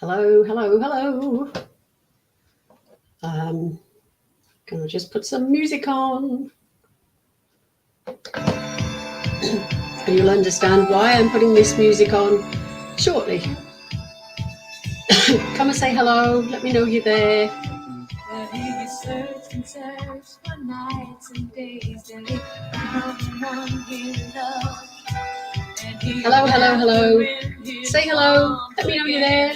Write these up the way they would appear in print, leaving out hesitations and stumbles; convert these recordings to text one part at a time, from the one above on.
Hello, hello, hello. Gonna just put some music on. And you'll understand why I'm putting this music on shortly. Come and say hello. Let me know you're there. Hello, hello, hello. Say hello. Let me know you're there.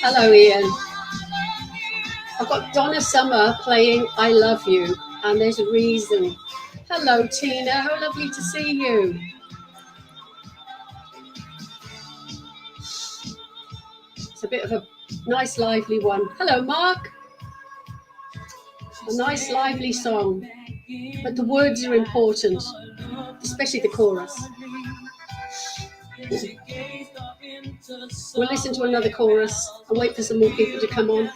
Hello, Ian. I've got Donna Summer playing I Love You, and there's a reason. Hello, Tina. How lovely to see you. It's a bit of a nice, lively one. Hello, Mark. A nice, lively song, but the words are important, especially the chorus. We'll listen to another chorus and wait for some more people to come on.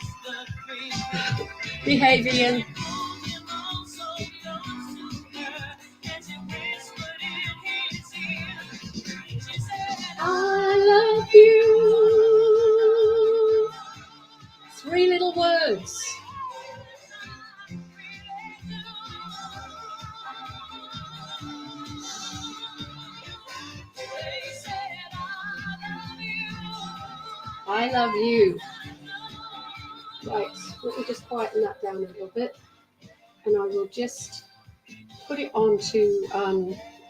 Behave, Ian. I love you. 3 little words. I love you. Right, let me just quieten that down a little bit, and I will just put it on to,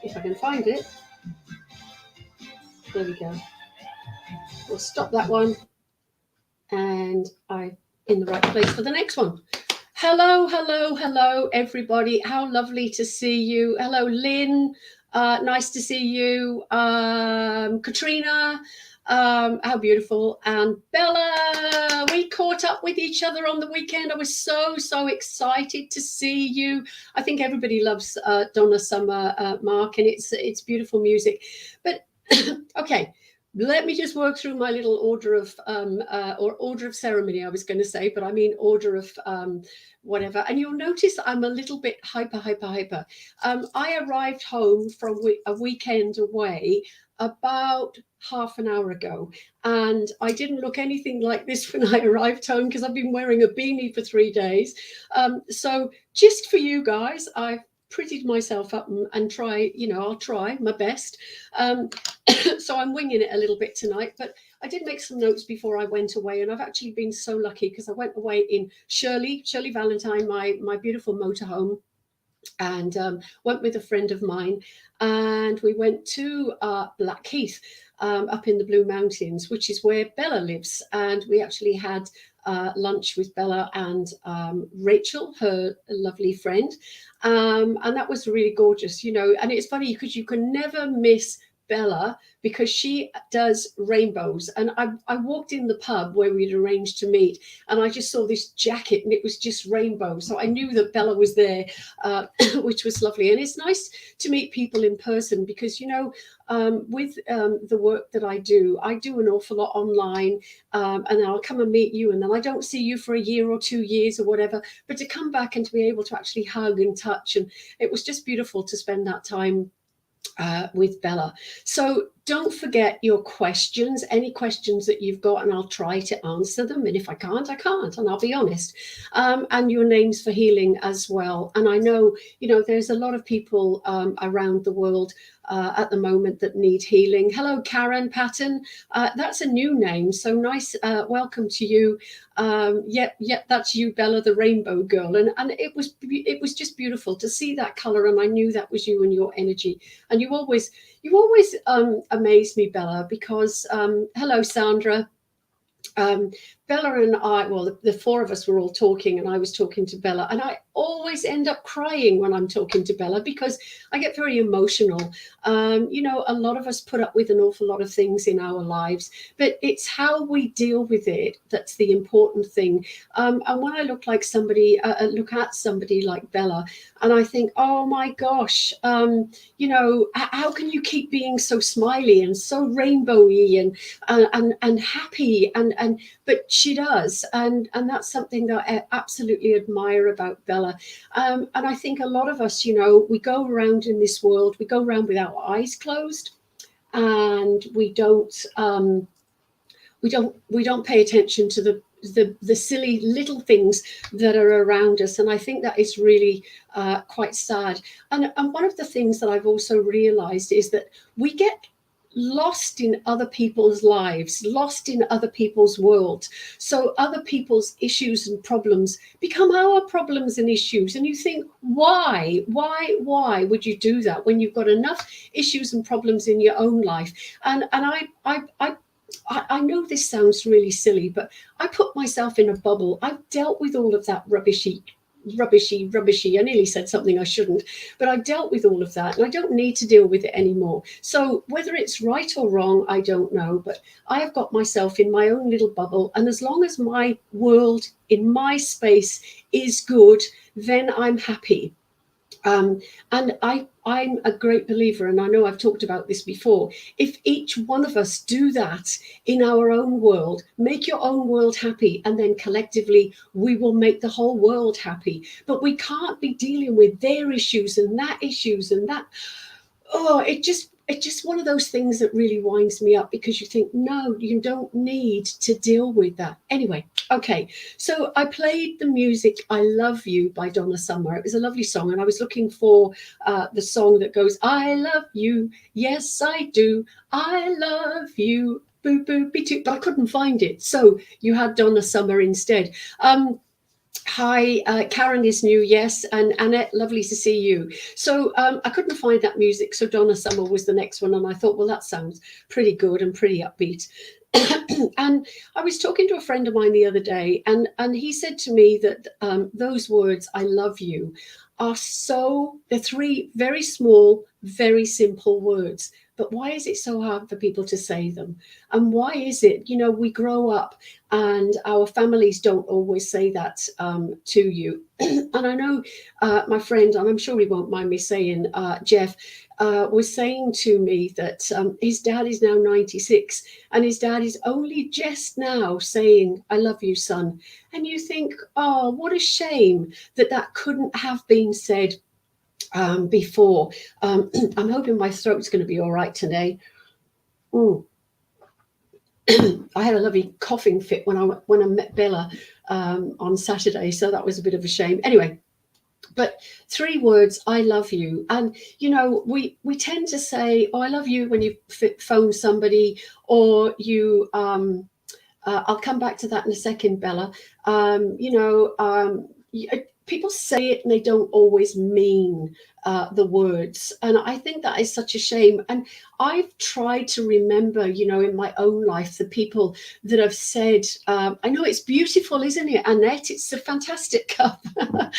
if I can find it. There we go. We'll stop that one, and I'm in the right place for the next one. Hello, hello, hello, everybody. How lovely to see you. Hello, Lynn. Nice to see you. Katrina. How beautiful. And Bella, we caught up with each other on the weekend. I was so excited to see you. I think everybody loves Donna Summer, Mark, and it's beautiful music. But okay, let me just work through my little order of order of ceremony, I was going to say, but I mean order of whatever. And you'll notice I'm a little bit hyper. I arrived home from a weekend away about half an hour ago, and I didn't look anything like this when I arrived home because I've been wearing a beanie for 3 days. So just for you guys, I've prettied myself up and try, I'll try my best. So I'm winging it a little bit tonight, but I did make some notes before I went away, and I've actually been so lucky because I went away in Shirley Valentine, my beautiful motorhome, and went with a friend of mine, and we went to Blackheath, up in the Blue Mountains, which is where Bella lives, and we actually had lunch with Bella and Rachel, her lovely friend, and that was really gorgeous, and it's funny because you can never miss Bella because she does rainbows. And I walked in the pub where we'd arranged to meet, and I just saw this jacket and it was just rainbow. So I knew that Bella was there, which was lovely. And it's nice to meet people in person because, with the work that I do an awful lot online, and then I'll come and meet you, and then I don't see you for a year or 2 years or whatever. But to come back and to be able to actually hug and touch, and it was just beautiful to spend that time with Bella. So don't forget your questions, any questions that you've got, and I'll try to answer them. And if I can't, I can't, and I'll be honest. And your names for healing as well. And I know, there's a lot of people around the world at the moment that need healing. Hello, Karen Patton. That's a new name. So nice. Welcome to you. Yep, that's you, Bella, the rainbow girl. And it was just beautiful to see that color. And I knew that was you and your energy. And you always amaze me, Bella, because hello, Sandra. Bella and I, well, the 4 of us were all talking, and I was talking to Bella, and I always end up crying when I'm talking to Bella because I get very emotional. A lot of us put up with an awful lot of things in our lives, but it's how we deal with it that's the important thing. And when I look at somebody like Bella, and I think, oh my gosh, how can you keep being so smiley and so rainbowy and happy, but she does, and that's something that I absolutely admire about Bella. And I think a lot of us, we go around in this world, we go around with our eyes closed, and we don't pay attention to the silly little things that are around us. And I think that is really quite sad. And one of the things that I've also realized is that we get lost in other people's lives, lost in other people's worlds. So other people's issues and problems become our problems and issues. And you think, why would you do that when you've got enough issues and problems in your own life? And I know this sounds really silly, but I put myself in a bubble. I've dealt with all of that rubbishy. I nearly said something I shouldn't, but I dealt with all of that, and I don't need to deal with it anymore. So whether it's right or wrong, I don't know, but I have got myself in my own little bubble. And as long as my world in my space is good, then I'm happy. And I'm a great believer, and I know I've talked about this before. If each one of us do that in our own world, make your own world happy, and then collectively we will make the whole world happy. But we can't be dealing with their issues and that issues and that. Oh, it's just one of those things that really winds me up, because you think, no, you don't need to deal with that. Anyway, okay, so I played the music I Love You by Donna Summer. It was a lovely song, and I was looking for the song that goes, I love you, yes I do, I love you, boo boo be too, but I couldn't find it. So you had Donna Summer instead. Hi, Karen is new, yes, and Annette, lovely to see you. So I couldn't find that music, so Donna Summer was the next one, and I thought, well, that sounds pretty good and pretty upbeat. And I was talking to a friend of mine the other day, and he said to me that those words, I love you, they're three very small, very simple words. But why is it so hard for people to say them? And why is it, we grow up and our families don't always say that to you? And I know my friend, and I'm sure he won't mind me saying, Jeff, was saying to me that his dad is now 96, and his dad is only just now saying, I love you, son. And you think, oh, what a shame that couldn't have been said before. I'm hoping my throat's going to be all right today. I had a lovely coughing fit when I met Bella on Saturday, so that was a bit of a shame. Anyway, but three words, I love you. And we tend to say, oh, I love you when you phone somebody, or you I'll come back to that in a second, Bella. People say it and they don't always mean the words. And I think that is such a shame. And I've tried to remember, in my own life, the people that have said, I know it's beautiful, isn't it, Annette? It's a fantastic cup. But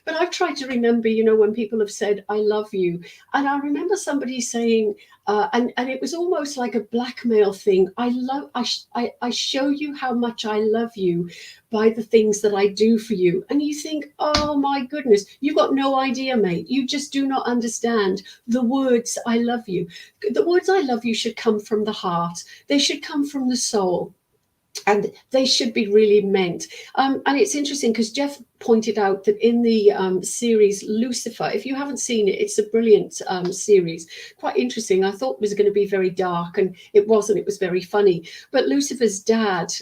I've tried to remember, when people have said, I love you. And I remember somebody saying, and it was almost like a blackmail thing. I show you how much I love you by the things that I do for you. And you think, oh my goodness, you've got no idea, mate. You just do not understand the words I love you. The words I love you should come from the heart. They should come from the soul. And they should be really meant. And it's interesting because Jeff pointed out that in the series Lucifer, if you haven't seen it, it's a brilliant series. Quite interesting. I thought it was going to be very dark, and it wasn't. It was very funny. But Lucifer's dad,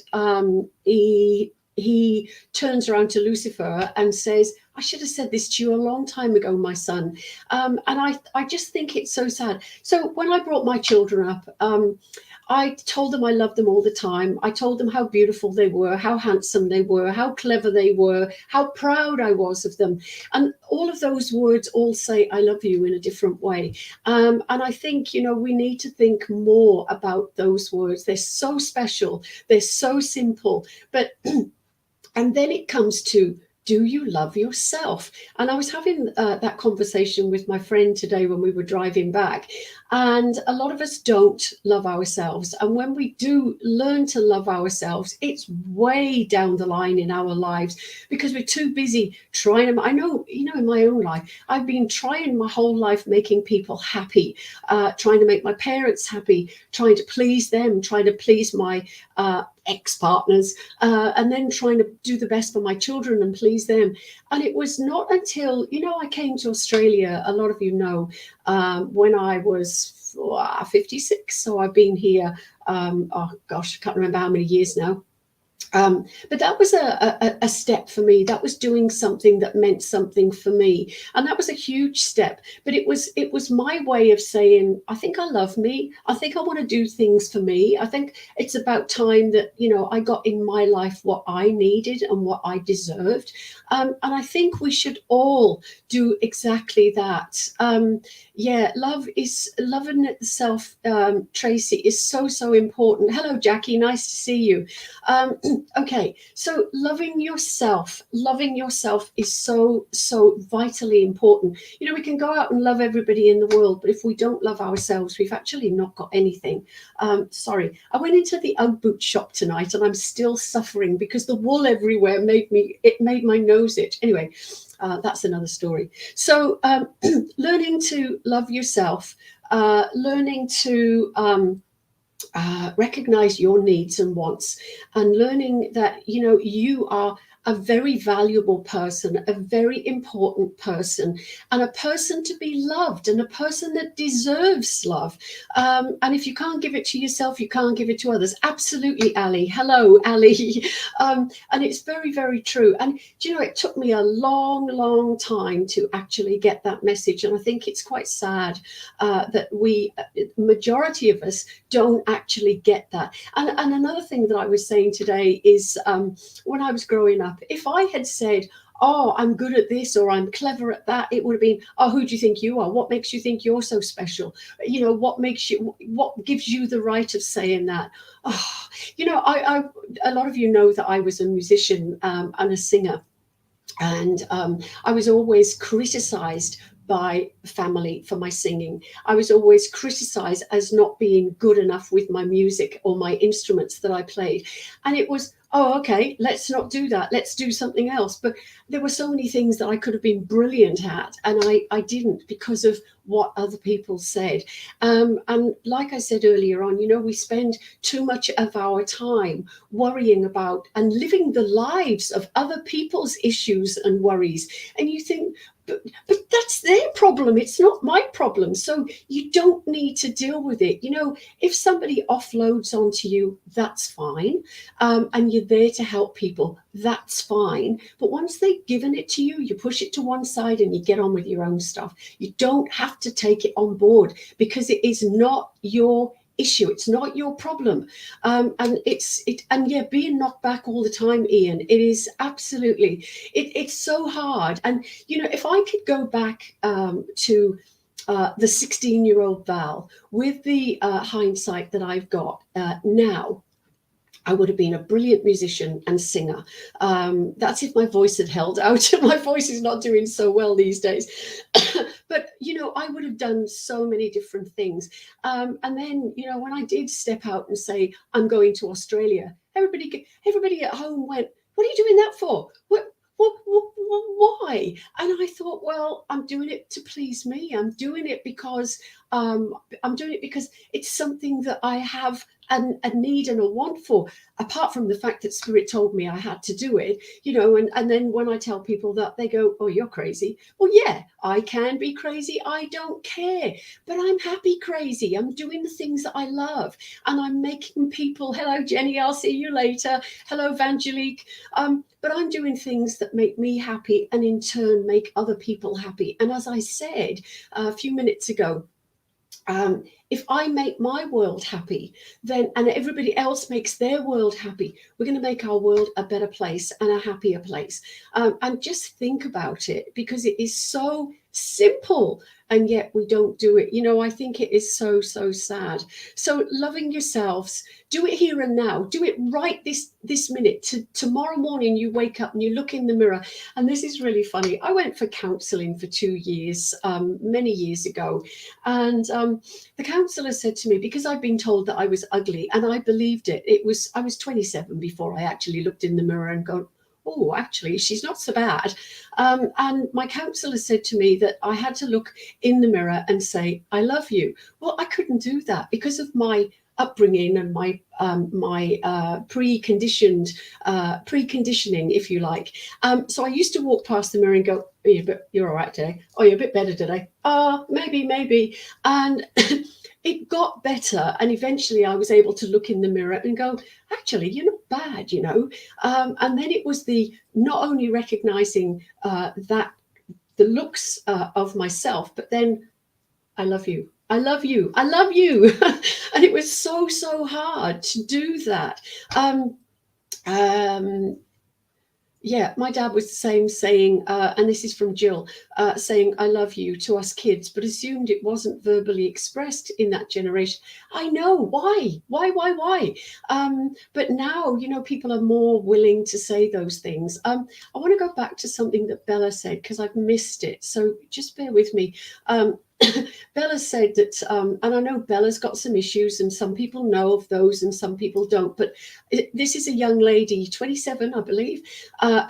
he turns around to Lucifer and says, I should have said this to you a long time ago, my son. And I just think it's so sad. So when I brought my children up, I told them I loved them all the time. I told them how beautiful they were, how handsome they were, how clever they were, how proud I was of them. And all of those words all say, I love you in a different way. And I think, we need to think more about those words. They're so special. They're so simple. But, and then it comes to, do you love yourself? And I was having that conversation with my friend today when we were driving back. And a lot of us don't love ourselves. And when we do learn to love ourselves, it's way down the line in our lives because we're too busy trying to. I know, in my own life, I've been trying my whole life making people happy, trying to make my parents happy, trying to please them, trying to please my ex-partners, and then trying to do the best for my children and please them. And it was not until, I came to Australia, a lot of you know, when I was 56. So I've been here, oh gosh, I can't remember how many years now. But that was a step for me. That was doing something that meant something for me, and that was a huge step. But it was my way of saying, I think I love me. I think I want to do things for me. I think it's about time that I got in my life what I needed and what I deserved. And I think we should all do exactly that. Loving itself, Tracy, is so important. Hello, Jackie. Nice to see you. Okay, so loving yourself is so vitally important. We can go out and love everybody in the world, but if we don't love ourselves, we've actually not got anything. Sorry, I went into the Ugg boot shop tonight and I'm still suffering because the wool everywhere made my nose itch. Anyway, that's another story. So learning to love yourself, learning to recognize your needs and wants, and learning that you are a very valuable person, a very important person, and a person to be loved, and a person that deserves love. And if you can't give it to yourself, you can't give it to others. Absolutely, Ali. Hello, Ali. And it's very, very true. And it took me a long time to actually get that message. And I think it's quite sad that majority of us don't actually get that. And another thing that I was saying today is when I was growing up, if I had said, oh, I'm good at this or I'm clever at that, it would have been, oh, who do you think you are? What makes you think you're so special? What gives you the right of saying that? Oh, I a lot of you know that I was a musician and a singer. And I was always criticized by family for my singing. I was always criticized as not being good enough with my music or my instruments that I played. And it was, oh, okay, let's not do that. Let's do something else. But there were so many things that I could have been brilliant at, and I didn't because of what other people said. And like I said earlier on, we spend too much of our time worrying about and living the lives of other people's issues and worries. And you think, but that's their problem. It's not my problem. So you don't need to deal with it. If somebody offloads onto you, that's fine. And you're there to help people, that's fine. But once they've given it to you, you push it to one side and you get on with your own stuff. You don't have to take it on board because it is not your issue. It's not your problem. And being knocked back all the time, Ian, it is absolutely, it's so hard. And if I could go back to the 16-year-old Val with the hindsight that I've got now, I would have been a brilliant musician and singer. That's if my voice had held out. My voice is not doing so well these days. But, I would have done so many different things. And then, when I did step out and say, I'm going to Australia, everybody at home went, what are you doing that for? Why? And I thought, well, I'm doing it to please me. I'm doing it because it's something that I have a need and a want for, apart from the fact that Spirit told me I had to do it, and then when I tell people that, they go, oh, you're crazy. Well, yeah, I can be crazy. I don't care, but I'm happy crazy. I'm doing the things that I love, and I'm making people, hello, Jenny, I'll see you later. Hello, Vangelique. But I'm doing things that make me happy and in turn make other people happy. And as I said a few minutes ago, if I make my world happy, then and everybody else makes their world happy, we're going to make our world a better place and a happier place. And just think about it, because it is so simple, and yet we don't do it. You know, I think it is so, so sad. So loving yourselves, do it here and now. Do it right this minute. Tomorrow morning you wake up and you look in the mirror. And this is really funny. I went for counselling for 2 years, many years ago. And the counsellor said to me, because I'd been told that I was ugly, and I believed it. I was 27 before I actually looked in the mirror and go, oh, actually, she's not so bad. And my counsellor said to me that I had to look in the mirror and say, I love you. Well, I couldn't do that because of my upbringing and my preconditioning, if you like. So I used to walk past the mirror and go, oh, you're all right today. Oh, you're a bit better today. Maybe. And it got better. And eventually I was able to look in the mirror and go, actually, you're not bad, you know. And then it was the not only recognizing that the looks of myself, but then I love you. I love you. I love you. And it was so, so hard to do that. Yeah, my dad was the same, saying, and this is from Jill, saying, I love you to us kids, but assumed it wasn't verbally expressed in that generation. I know. Why? But now, you know, people are more willing to say those things. I want to go back to something that Bella said, because I've missed it. So just bear with me. Bella said that, and I know Bella's got some issues, and some people know of those and some people don't, but this is a young lady, 27, I believe,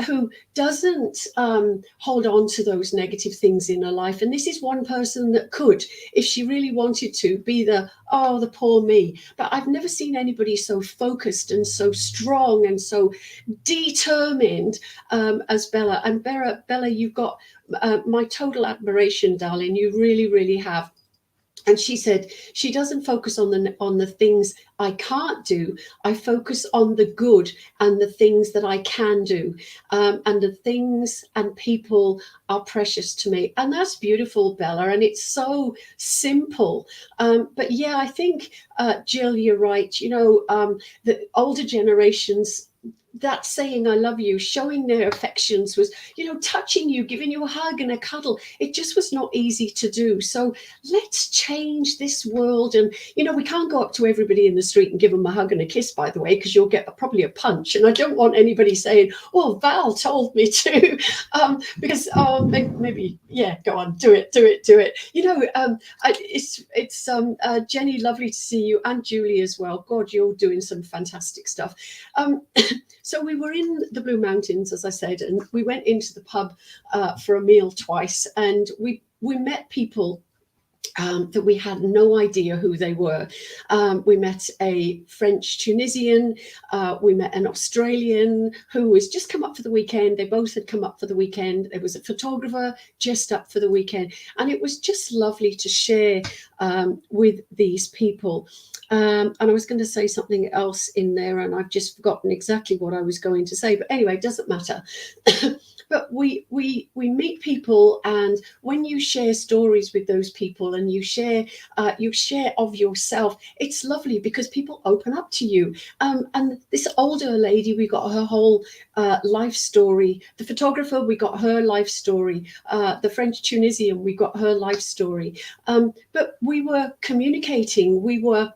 who doesn't hold on to those negative things in her life. And this is one person that could, if she really wanted to, be the poor me. But I've never seen anybody so focused and so strong and so determined as Bella. And Bella, you've got my total admiration, darling. You really, really have. And she said she doesn't focus on the things I can't do. I focus on the good and the things that I can do. And the things and people are precious to me. And that's beautiful, Bella. And it's so simple. But yeah, I think, Jill, you're right. You know, the older generations, that saying I love you, showing their affections was, you know, touching you, giving you a hug and a cuddle. It just was not easy to do. So let's change this world. And, you know, we can't go up to everybody in the street and give them a hug and a kiss, by the way, because you'll get probably a punch. And I don't want anybody saying, well, Val told me to, because maybe, yeah, go on, do it. You know, it's Jenny, lovely to see you, and Julie as well. God, you're doing some fantastic stuff. So we were in the Blue Mountains, as I said, and we went into the pub for a meal twice, and we met people that we had no idea who they were. We met a French Tunisian, we met an Australian who was just come up for the weekend. They both had come up for the weekend. There was a photographer just up for the weekend, and it was just lovely to share with these people. And I was going to say something else in there, and I've just forgotten exactly what I was going to say. But anyway, it doesn't matter. But we meet people, and when you share stories with those people and you share of yourself, it's lovely because people open up to you. And this older lady, we got her whole life story. The photographer, we got her life story. The French Tunisian, we got her life story. But we were communicating, we were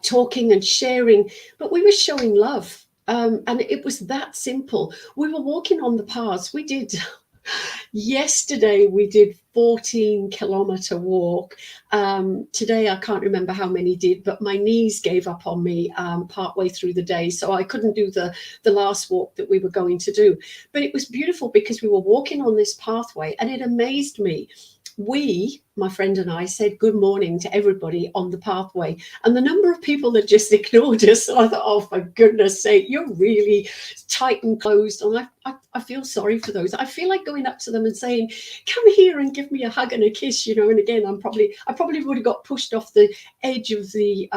talking and sharing, but we were showing love. And it was that simple. We were walking on the paths. We did yesterday, we did 14-kilometer walk. Today, I can't remember how many did, but my knees gave up on me partway through the day. So I couldn't do the last walk that we were going to do. But it was beautiful because we were walking on this pathway, and it amazed me. My friend and I, said good morning to everybody on the pathway, and the number of people that just ignored us, I thought, oh, for goodness sake, you're really tight and closed. And I feel sorry for those. I feel like going up to them and saying, come here and give me a hug and a kiss, you know. And again, I probably would have got pushed off the edge of the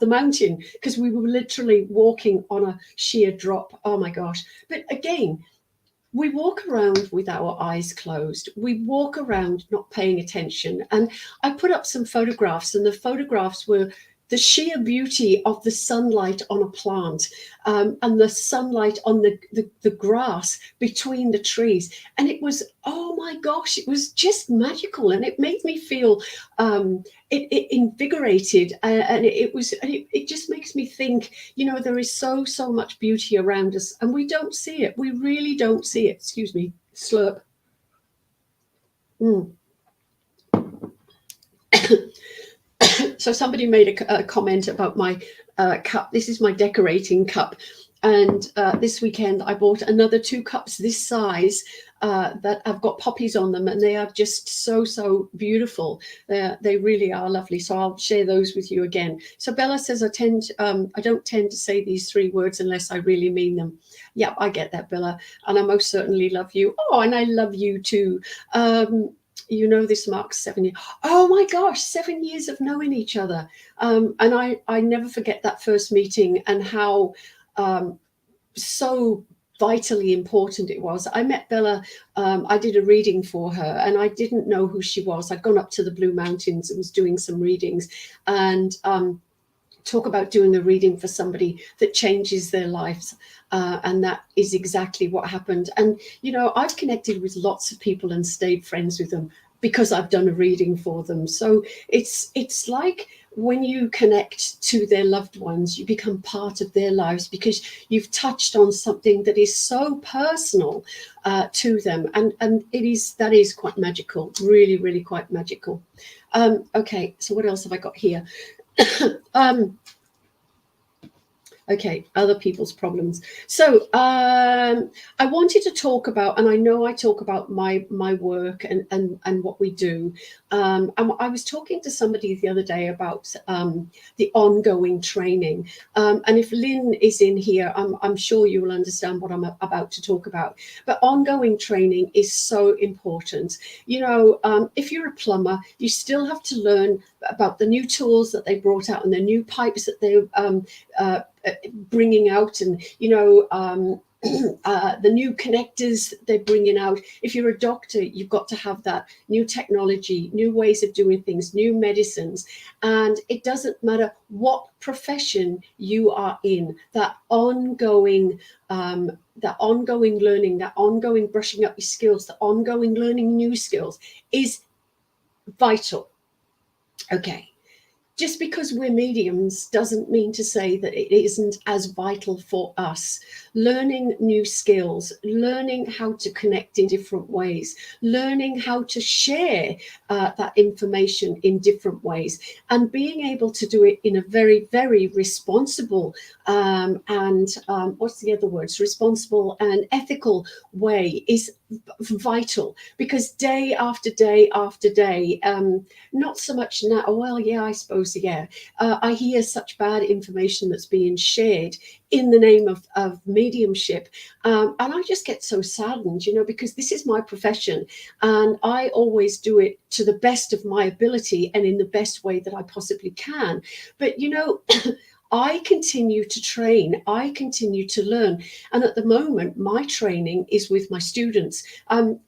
mountain, because we were literally walking on a sheer drop. Oh my gosh. But again, we walk around with our eyes closed. We walk around not paying attention. And I put up some photographs, and the photographs were the sheer beauty of the sunlight on a plant, and the sunlight on the grass between the trees. And it was, oh my gosh, it was just magical. And it made me feel it invigorated. And it just makes me think, there is so much beauty around us, and we don't see it. We really don't see it. Excuse me, slurp. Mm. So somebody made a comment about my cup. This is my decorating cup. And this weekend I bought another 2 cups this size that have got poppies on them, and they are just so beautiful. They really are lovely. So I'll share those with you again. So Bella says, I don't tend to say these 3 words unless I really mean them. Yeah, I get that, Bella. And I most certainly love you. Oh, and I love you too. This marks 7 years. Oh my gosh, 7 years of knowing each other. And I never forget that first meeting and how so vitally important it was. I met Bella, I did a reading for her, and I didn't know who she was. I'd gone up to the Blue Mountains and was doing some readings, and talk about doing a reading for somebody that changes their lives. And that is exactly what happened. And, I've connected with lots of people and stayed friends with them because I've done a reading for them. So it's like when you connect to their loved ones, you become part of their lives because you've touched on something that is so personal to them. And that is quite magical, really, really quite magical. Okay, so what else have I got here? Okay, other people's problems. So I wanted to talk about, and I know I talk about my work and what we do. And I was talking to somebody the other day about the ongoing training. And if Lynn is in here, I'm sure you will understand what I'm about to talk about. But ongoing training is so important. If you're a plumber, you still have to learn about the new tools that they brought out and the new pipes that they bringing out, and the new connectors they're bringing out. If you're a doctor, you've got to have that new technology, new ways of doing things, new medicines. And it doesn't matter what profession you are in, that ongoing learning, that ongoing brushing up your skills, the ongoing learning new skills is vital. Okay. Just because we're mediums doesn't mean to say that it isn't as vital for us. Learning new skills, learning how to connect in different ways, learning how to share that information in different ways, and being able to do it in a very, very responsible and what's the other words? Responsible and ethical way is vital, because day after day after day, not so much now, well, yeah, I suppose, yeah, I hear such bad information that's being shared in the name of mediumship, and I just get so saddened, because this is my profession, and I always do it to the best of my ability and in the best way that I possibly can. But I continue to train, I continue to learn. And at the moment, my training is with my students. I'm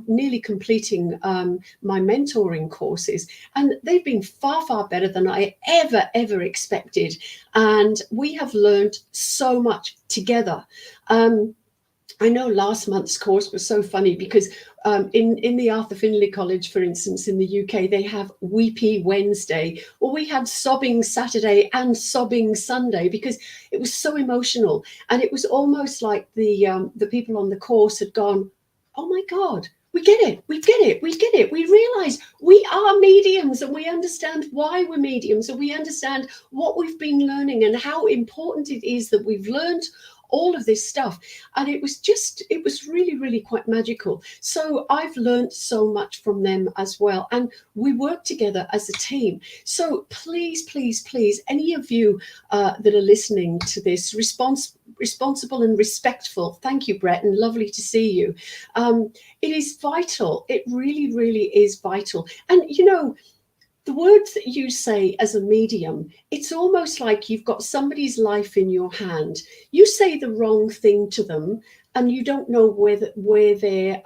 nearly completing my mentoring courses, and they've been far, far better than I ever expected. And we have learned so much together. I know last month's course was so funny because in the Arthur Findlay College, for instance, in the UK, they have Weepy Wednesday. Well, we had Sobbing Saturday and Sobbing Sunday because it was so emotional. And it was almost like the people on the course had gone, oh my God, we get it, we get it, we get it. We realize we are mediums, and we understand why we're mediums, and we understand what we've been learning and how important it is that we've learned all of this stuff. And it was really, really quite magical. So I've learned so much from them as well, and we work together as a team. So please, any of you that are listening to this, responsible and respectful, thank you, Brett, and lovely to see you. It is vital. It really, really is vital. And the words that you say as a medium, it's almost like you've got somebody's life in your hand. You say the wrong thing to them, and you don't know where their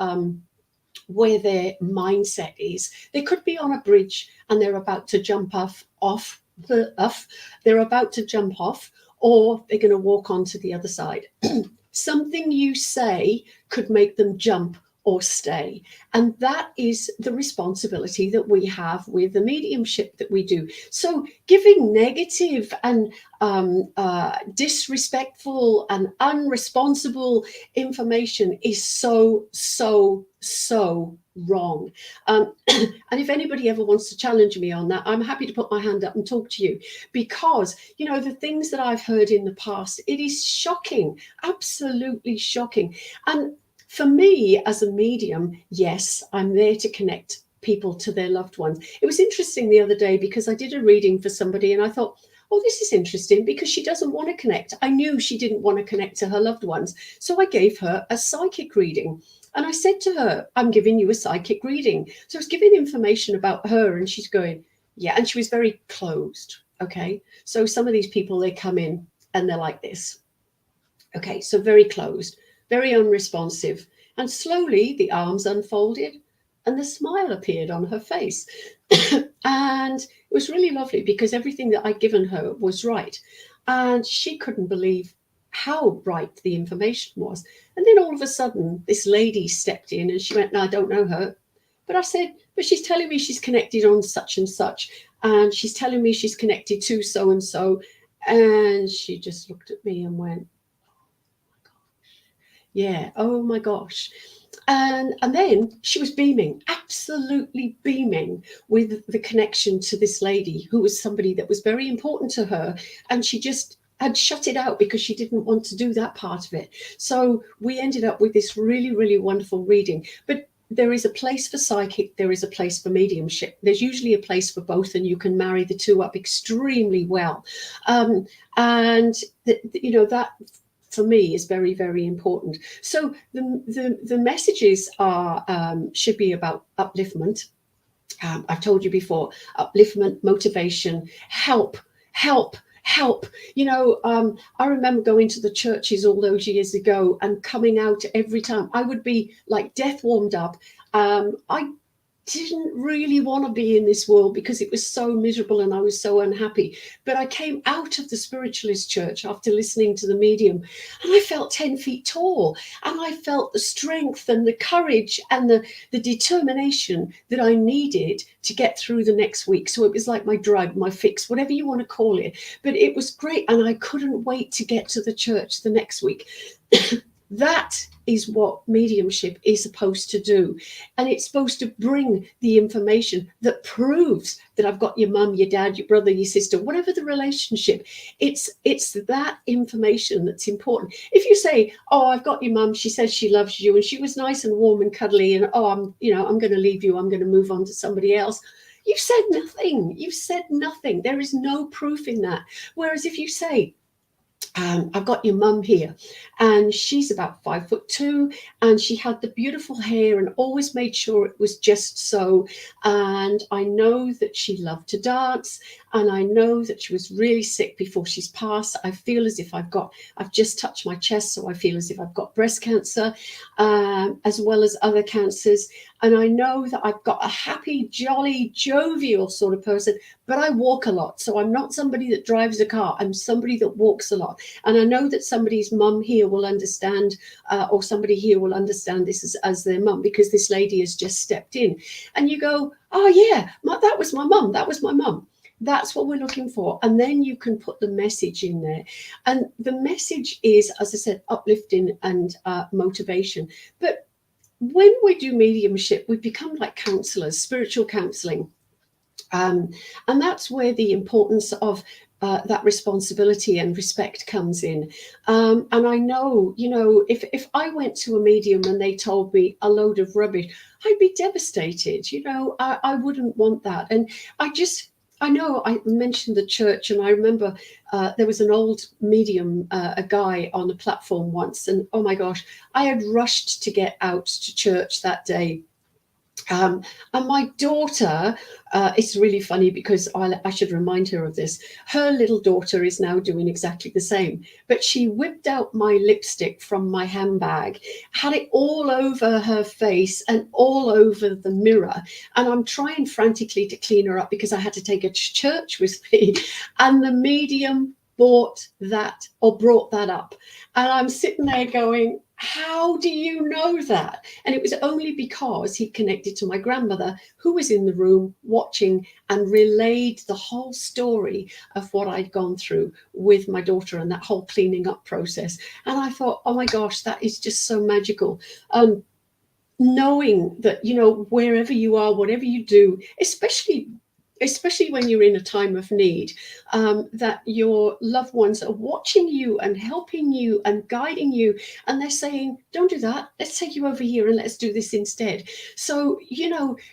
mindset is. They could be on a bridge and they're about to jump off they're about to jump off, or they're going to walk onto the other side. Something you say could make them jump or stay. And that is the responsibility that we have with the mediumship that we do. So giving negative and disrespectful and unresponsible information is so wrong. And if anybody ever wants to challenge me on that, I'm happy to put my hand up and talk to you, because, you know, the things that I've heard in the past, it is shocking, absolutely shocking. And for me as a medium, yes, I'm there to connect people to their loved ones. It was interesting the other day because I did a reading for somebody and I thought, oh, this is interesting, because she doesn't want to connect. I knew she didn't want to connect to her loved ones. So I gave her a psychic reading. And I said to her, I'm giving you a psychic reading. So I was giving information about her, and she's going, yeah. And she was very closed. Okay. So some of these people, they come in and they're like this. Okay. So very closed, very unresponsive. And slowly the arms unfolded and the smile appeared on her face. And it was really lovely, because everything that I'd given her was right. And she couldn't believe how right the information was. And then all of a sudden, this lady stepped in and she went, no, I don't know her. But I said, but she's telling me she's connected on such and such. And she's telling me she's connected to so and so. And she just looked at me and went, yeah, oh my gosh. And then she was beaming, absolutely beaming, with the connection to this lady who was somebody that was very important to her. And she just had shut it out because she didn't want to do that part of it. So we ended up with this really, really wonderful reading. But there is a place for psychic, there is a place for mediumship. There's usually a place for both, and you can marry the two up extremely well. You know, that for me is very, very important. So the messages are should be about upliftment. I've told you before, upliftment, motivation, help. You know, I remember going to the churches all those years ago and coming out every time. I would be like death warmed up. I didn't really want to be in this world because it was so miserable and I was so unhappy. But I came out of the spiritualist church after listening to the medium, and I felt 10 feet tall, and I felt the strength and the courage and the determination that I needed to get through the next week. So it was like my drug, my fix, whatever you want to call it. But it was great, and I couldn't wait to get to the church the next week. That is what mediumship is supposed to do. And it's supposed to bring the information that proves that I've got your mum, your dad, your brother, your sister, whatever the relationship. It's that information that's important. If you say, oh, I've got your mum, she says she loves you and she was nice and warm and cuddly, and oh, I'm going to leave you, I'm going to move on to somebody else. You've said nothing. You've said nothing. There is no proof in that. Whereas if you say, I've got your mum here, and she's about 5'2", and she had the beautiful hair and always made sure it was just so. And I know that she loved to dance, and I know that she was really sick before she's passed. I feel as if I've just touched my chest, so I feel as if I've got breast cancer, as well as other cancers. And I know that I've got a happy, jolly, jovial sort of person, but I walk a lot. So I'm not somebody that drives a car. I'm somebody that walks a lot. And I know that somebody's mum here will understand, or somebody here will understand this as their mum, because this lady has just stepped in. And you go, oh yeah, that was my mum. That was my mum. That's what we're looking for. And then you can put the message in there. And the message is, as I said, uplifting and motivation. But when we do mediumship, we become like counselors, spiritual counseling. And that's where the importance of that responsibility and respect comes in. And I know, if I went to a medium and they told me a load of rubbish, I'd be devastated. I wouldn't want that. And I know I mentioned the church, and I remember there was an old medium, a guy on the platform once, and oh my gosh, I had rushed to get out to church that day. And my daughter, it's really funny because I should remind her of this. Her little daughter is now doing exactly the same, but she whipped out my lipstick from my handbag, had it all over her face and all over the mirror. And I'm trying frantically to clean her up because I had to take her to church with me. And the medium brought that up. And I'm sitting there going, how do you know that? And it was only because he connected to my grandmother, who was in the room watching and relayed the whole story of what I'd gone through with my daughter and that whole cleaning up process. And I thought, oh my gosh, that is just so magical. Knowing that, wherever you are, whatever you do, especially when you're in a time of need, that your loved ones are watching you and helping you and guiding you, and they're saying, don't do that, let's take you over here and let's do this instead. So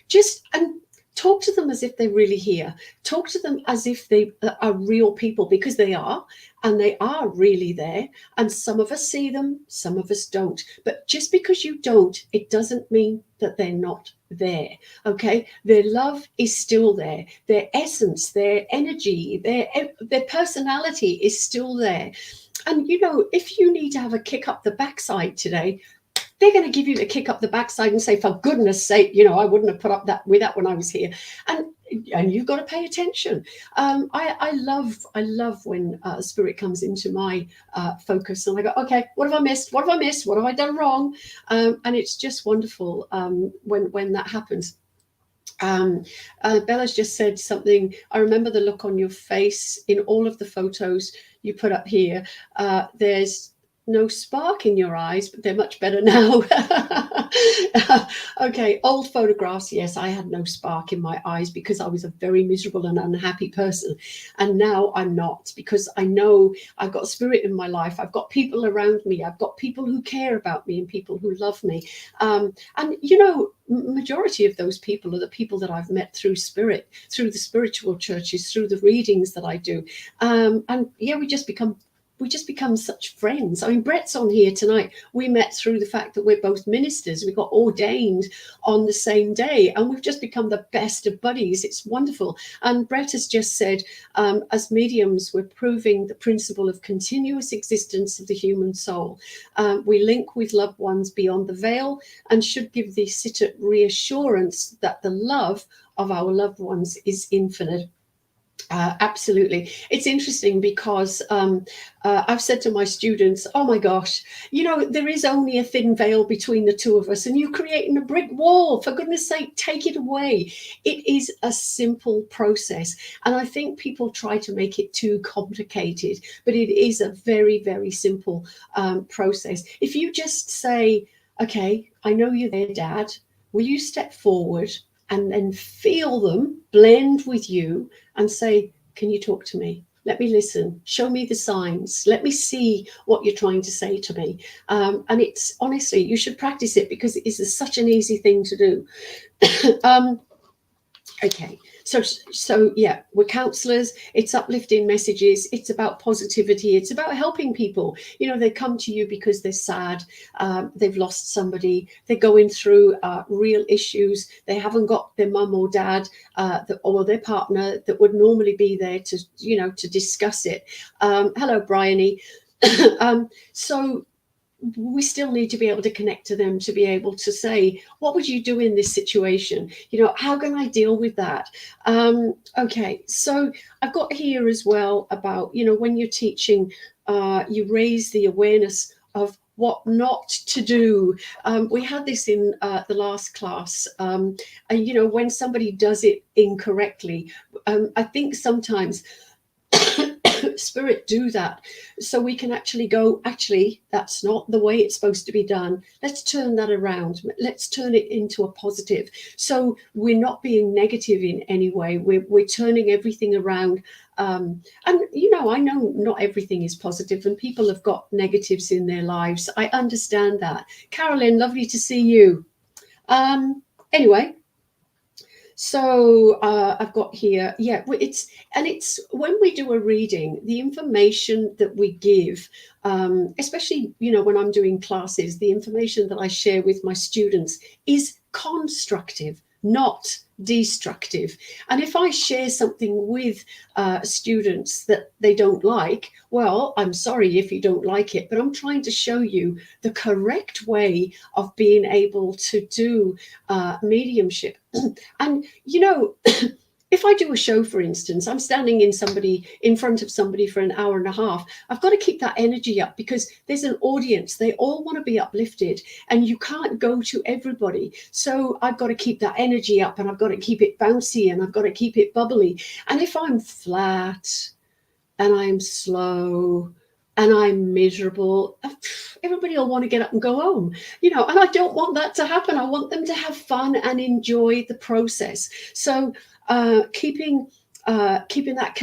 just and talk to them as if they're really here. Talk to them as if they are real people, because they are, and they are really there. And some of us see them, some of us don't. But just because you don't, it doesn't mean that they're not there. Okay, their love is still there, their essence, their energy, their personality is still there. And if you need to have a kick up the backside today, they're going to give you the kick up the backside and say, for goodness sake, I wouldn't have put up with that when I was here. And you've got to pay attention. I love when spirit comes into my focus, and I go, okay, what have I missed? What have I missed? What have I done wrong? And it's just wonderful when that happens. Bella's just said something. I remember the look on your face in all of the photos you put up here. There's no spark in your eyes, but they're much better now. Okay, old photographs. Yes, I had no spark in my eyes because I was a very miserable and unhappy person. And now I'm not, because I know I've got spirit in my life. I've got people around me. I've got people who care about me and people who love me. And majority of those people are the people that I've met through spirit, through the spiritual churches, through the readings that I do. And yeah, we just become such friends. I mean, Brett's on here tonight. We met through the fact that we're both ministers. We got ordained on the same day, and we've just become the best of buddies. It's wonderful. And Brett has just said, as mediums, we're proving the principle of continuous existence of the human soul. We link with loved ones beyond the veil and should give the sitter reassurance that the love of our loved ones is infinite. Absolutely. It's interesting because I've said to my students, oh my gosh, there is only a thin veil between the two of us, and you're creating a brick wall. For goodness sake, take it away. It is a simple process. And I think people try to make it too complicated, but it is a very, very simple process. If you just say, okay, I know you're there, Dad. Will you step forward and then feel them blend with you and say, can you talk to me? Let me listen. Show me the signs. Let me see what you're trying to say to me. And it's honestly, you should practice it because it is such an easy thing to do. Okay, so yeah, we're counselors. It's uplifting messages. It's about positivity. It's about helping people. They come to you because they're sad. They've lost somebody. They're going through real issues. They haven't got their mum or dad or their partner that would normally be there to discuss it. Hello, Bryony. So we still need to be able to connect to them, to be able to say, what would you do in this situation? How can I deal with that? Okay, so I've got here as well about, when you're teaching, you raise the awareness of what not to do. We had this in the last class. And, when somebody does it incorrectly, I think sometimes spirit do that so we can actually go, actually, that's not the way it's supposed to be done. Let's turn that around. Let's turn it into a positive. So we're not being negative in any way. We're turning everything around. And I know not everything is positive, and people have got negatives in their lives. I understand that. Carolyn, lovely to see you. Anyway, so I've got here, yeah, it's when we do a reading, the information that we give, especially, when I'm doing classes, the information that I share with my students is constructive, not destructive. And if I share something with students that they don't like, well, I'm sorry if you don't like it, but I'm trying to show you the correct way of being able to do mediumship. And if I do a show, for instance, I'm standing in front of somebody for an hour and a half, I've got to keep that energy up because there's an audience. They all want to be uplifted and you can't go to everybody. So I've got to keep that energy up and I've got to keep it bouncy and I've got to keep it bubbly. And if I'm flat and I'm slow and I'm miserable, everybody will want to get up and go home, and I don't want that to happen. I want them to have fun and enjoy the process. So keeping that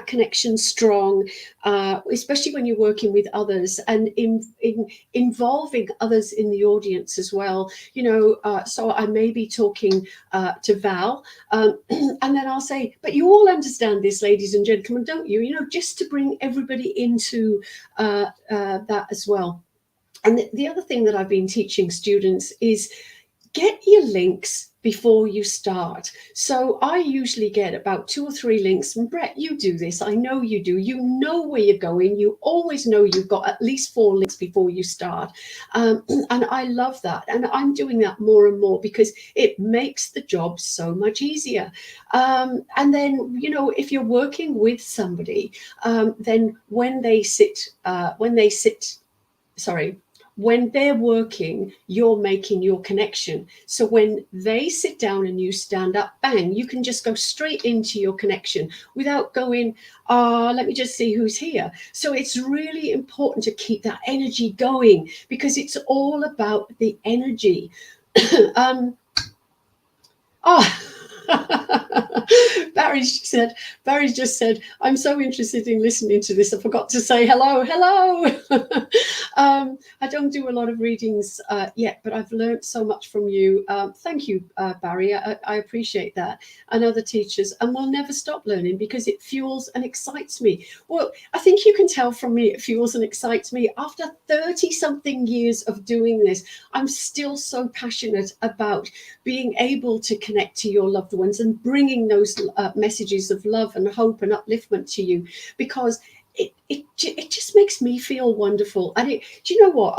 connection strong, especially when you're working with others and involving others in the audience as well. So I may be talking to Val, and then I'll say, but you all understand this, ladies and gentlemen, don't you? Just to bring everybody into that as well. And the other thing that I've been teaching students is get your links before you start. So I usually get about 2 or 3 links. And Brett, you do this. I know you do. You know where you're going. You always know you've got at least 4 links before you start. And I love that. And I'm doing that more and more because it makes the job so much easier. And then, if you're working with somebody, then when they're working, you're making your connection. So when they sit down and you stand up, bang, you can just go straight into your connection without going, let me just see who's here. So it's really important to keep that energy going because it's all about the energy. Barry just said, I'm so interested in listening to this. I forgot to say hello. I don't do a lot of readings yet, but I've learned so much from you. Thank you, Barry. I appreciate that. And other teachers. And we'll never stop learning because it fuels and excites me. Well, I think you can tell from me it fuels and excites me. After 30-something years of doing this, I'm still so passionate about being able to connect to your loved ones and bringing those messages of love and hope and upliftment to you, because it just makes me feel wonderful. And do you know what?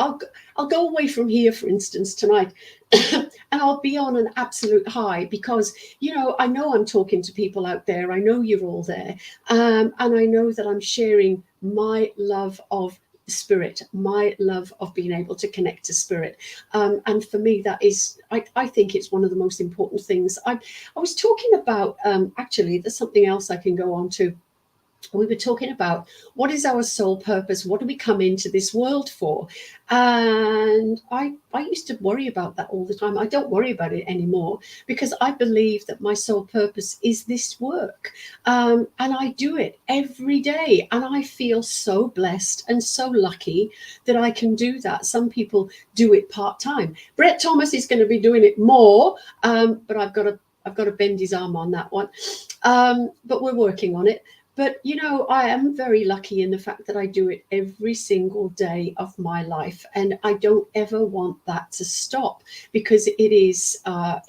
I'll go away from here, for instance, tonight, and I'll be on an absolute high because, I know I'm talking to people out there. I know you're all there. And I know that I'm sharing my love of spirit, my love of being able to connect to spirit. And for me, that is, I think it's one of the most important things. I was talking about, actually, there's something else I can go on to. We were talking about what is our soul purpose? What do we come into this world for? And I used to worry about that all the time. I don't worry about it anymore because I believe that my soul purpose is this work. And I do it every day. And I feel so blessed and so lucky that I can do that. Some people do it part-time. Brett Thomas is going to be doing it more, but I've got to bend his arm on that one. But we're working on it. But, I am very lucky in the fact that I do it every single day of my life. And I don't ever want that to stop because it's a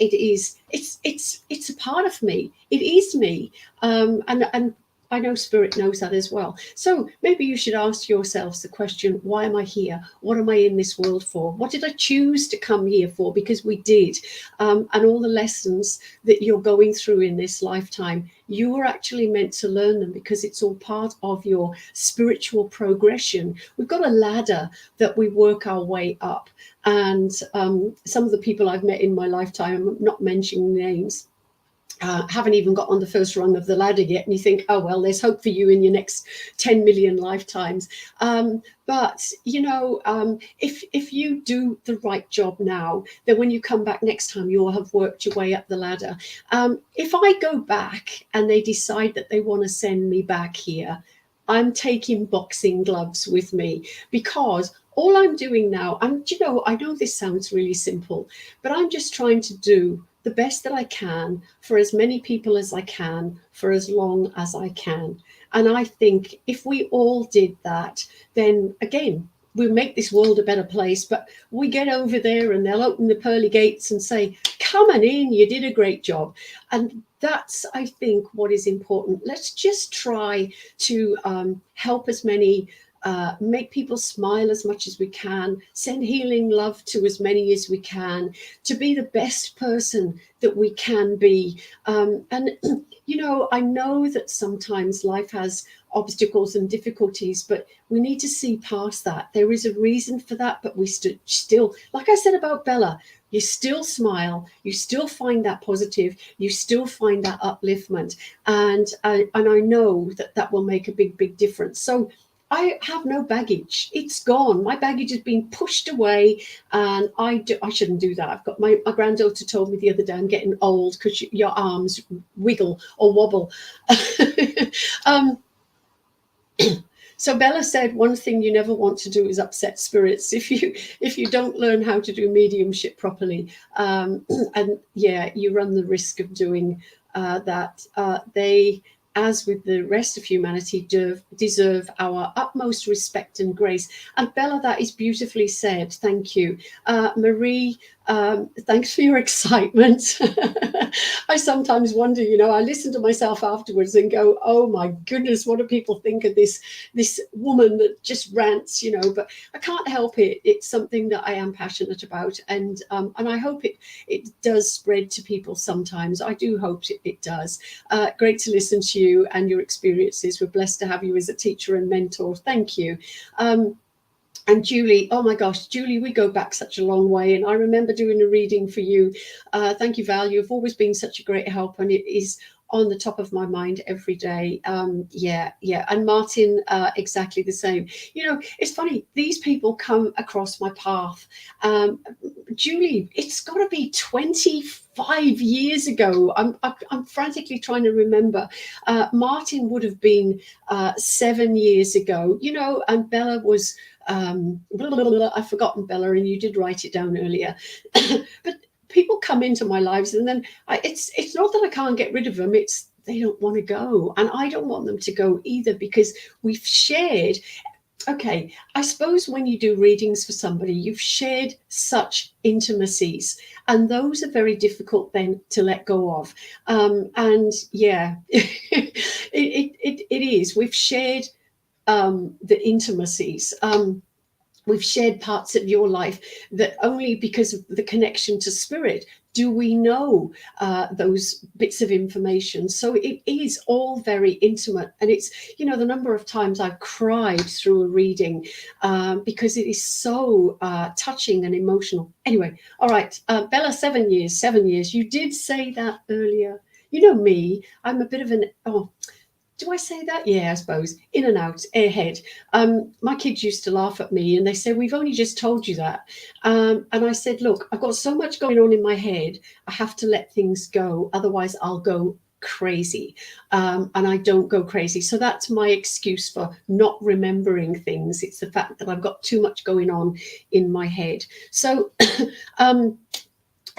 part of me. It is me. And I know spirit knows that as well. So maybe you should ask yourselves the question, why am I here? What am I in this world for? What did I choose to come here for? Because we did. And all the lessons that you're going through in this lifetime, you were actually meant to learn them because it's all part of your spiritual progression. We've got a ladder that we work our way up. And some of the people I've met in my lifetime, I'm not mentioning names, haven't even got on the first rung of the ladder yet, and you think, oh well, there's hope for you in your next 10 million lifetimes. But if you do the right job now, then when you come back next time, you'll have worked your way up the ladder. If I go back and they decide that they want to send me back here, I'm taking boxing gloves with me, because all I'm doing now, and I know this sounds really simple, but I'm just trying to do the best that I can for as many people as I can for as long as I can. And I think if we all did that, then again, we'll make this world a better place. But we get over there and they'll open the pearly gates and say, come on in, you did a great job. And that's, I think, what is important. Let's just try to help as many, make people smile as much as we can, send healing love to as many as we can, to be the best person that we can be. And, you know, I know that sometimes life has obstacles and difficulties, but we need to see past that. There is a reason for that, but we still, like I said about Bella, you still smile, you still find that positive, you still find that upliftment, and I know that that will make a big difference. So I have no baggage. It's gone. My baggage has been pushed away, and I shouldn't do that. I've got my granddaughter told me the other day, I'm getting old because your arms wiggle or wobble. So Bella said, one thing you never want to do is upset spirits if you don't learn how to do mediumship properly. And yeah, you run the risk of doing that. They, as with the rest of humanity, deserve our utmost respect and grace. And Bella, that is beautifully said. Thank you. Marie, thanks for your excitement. I sometimes wonder, you know, I listen to myself afterwards and go, oh my goodness, what do people think of this woman that just rants, you know? But I can't help it. It's something that I am passionate about, and I hope it does spread to people sometimes. I do hope it does. Great to listen to you and your experiences. We're blessed to have you as a teacher and mentor. Thank you. And Julie, oh my gosh, Julie, we go back such a long way. And I remember doing a reading for you. Thank you, Val. You've always been such a great help, and it is on the top of my mind every day. Yeah. And Martin, exactly the same. You know, it's funny, these people come across my path. Julie, it's got to be 25 years ago. I'm frantically trying to remember. Martin would have been 7 years ago, you know, and Bella was, I've forgotten Bella, and you did write it down earlier. But people come into my lives, and then it's not that I can't get rid of them, it's they don't want to go, and I don't want them to go either, because we've shared. Okay, I suppose when you do readings for somebody, you've shared such intimacies, and those are very difficult then to let go of. And yeah, it is. We've shared the intimacies. We've shared parts of your life that only because of the connection to spirit do we know those bits of information. So it is all very intimate. And it's, you know, the number of times I've cried through a reading because it is so touching and emotional. Anyway, all right, Bella, 7 years. You did say that earlier. You know me, I'm a bit of an, do I say that? Yeah, I suppose. In and out, airhead. My kids used to laugh at me and they said, we've only just told you that. And I said, look, I've got so much going on in my head. I have to let things go. Otherwise, I'll go crazy. And I don't go crazy. So that's my excuse for not remembering things. It's the fact that I've got too much going on in my head. So,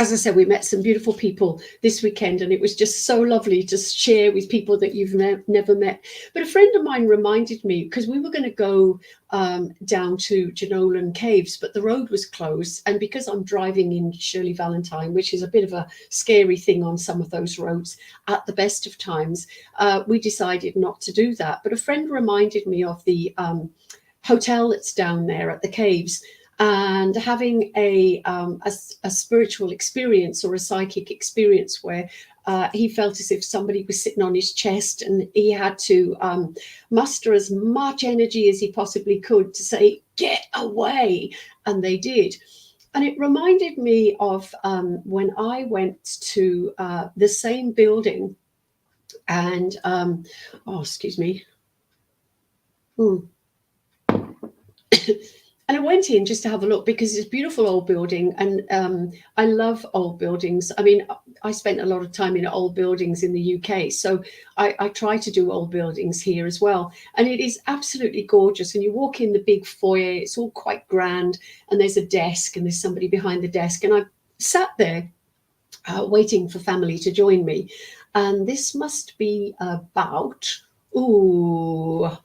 as I said, we met some beautiful people this weekend, and it was just so lovely to share with people that you've never met. But a friend of mine reminded me, because we were going to go down to Jenolan Caves, but the road was closed. And because I'm driving in Shirley Valentine, which is a bit of a scary thing on some of those roads at the best of times, we decided not to do that. But a friend reminded me of the hotel that's down there at the caves, and having a spiritual experience or a psychic experience where he felt as if somebody was sitting on his chest, and he had to muster as much energy as he possibly could to say, get away. And they did. And it reminded me of when I went to the same building, and, excuse me. And I went in just to have a look because it's a beautiful old building, and I love old buildings. I mean, I spent a lot of time in old buildings in the UK, so I try to do old buildings here as well. And it is absolutely gorgeous. And you walk in the big foyer, it's all quite grand, and there's a desk, and there's somebody behind the desk. And I sat there waiting for family to join me. And this must be about, 7,